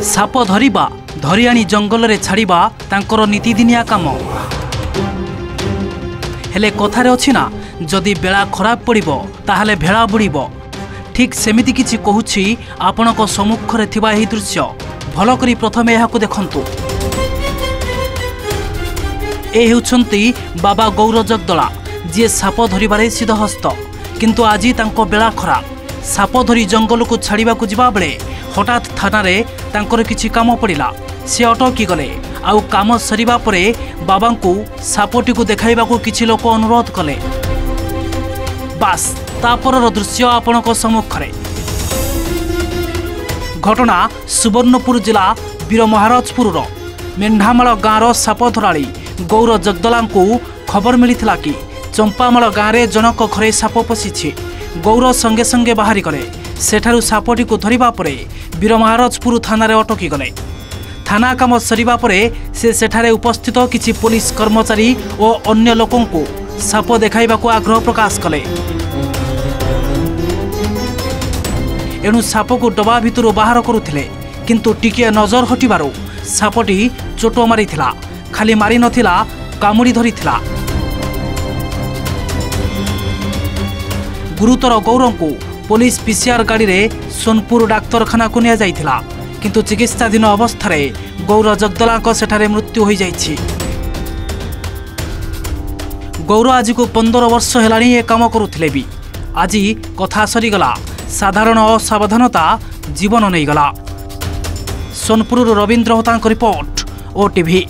Shop धरिबा धरी आनी जंगल रे छाड़िबा तांकर नीतिदिनिया काम। हेले कथारे अछि ना, जदि बेला खराब पड़िबो ताहाले भेड़ा बुड़िबो। ठीक सेमिति किछि कहूछि आपणक सम्मुखरे थिबा एही दृश्य। भल करी प्रथमे एहाकु देखंतु। ए हेउछंती बाबा गौर जगदला, जे साप धरिबारे सिद्धहस्त। किंतु आजी तांको बेला खराब। साप धरी जंगल को छाड़िबा को जिबा बेले हठात थाना रे तांकर किछि काम पड़िला। से अटकी गले। आउ काम सरिबा परे बाबांकु सापटी को देखाइबा को किछि लोक अनुरोध कले। बास तापरर दृश्य आपणक सम्मुखरे। घटना सुवर्णपुर जिला वीर महाराजपुर मेंढामाल गाँवर साप धराड़ी गौर जगदलांकु खबर मिलिथिला कि चंपामाल गाँव में जनक घरे साप पशिछि। गौर संगे संगे बाहरी गले। सेठारु सापटी को धरिबा परे वीर महाराजपुर थाना रे अटकी गले। थाना काम सरिबा परे से सेठारे उपस्थित किछि पुलिस कर्मचारी और अन्य लोकंकु साप देखाइबा को आग्रह प्रकाश कले। एणु साप को डबा भितरु बाहर करुथिले। किंतु टिके नजर हटिबारु सापटी चोट मारिथिला। खाली मारि नथिला, कामुड़ी धरिथिला। गुरुतर गौरंकु पुलिस पीसीआर गाड़ी रे सोनपुर डाक्तरखाना को निया जाइथिला। किंतु चिकित्साधीन अवस्था गौर जगदलांक सेठारे मृत्यु हो जाइछि। गौर आज को 15 वर्ष हेलाणी ए काम करुथिले भी आज कथा सरीगला। साधारण असावधानता जीवन नहीं गला। सोनपुर रवींद्र होता रिपोर्ट, ओटीवी।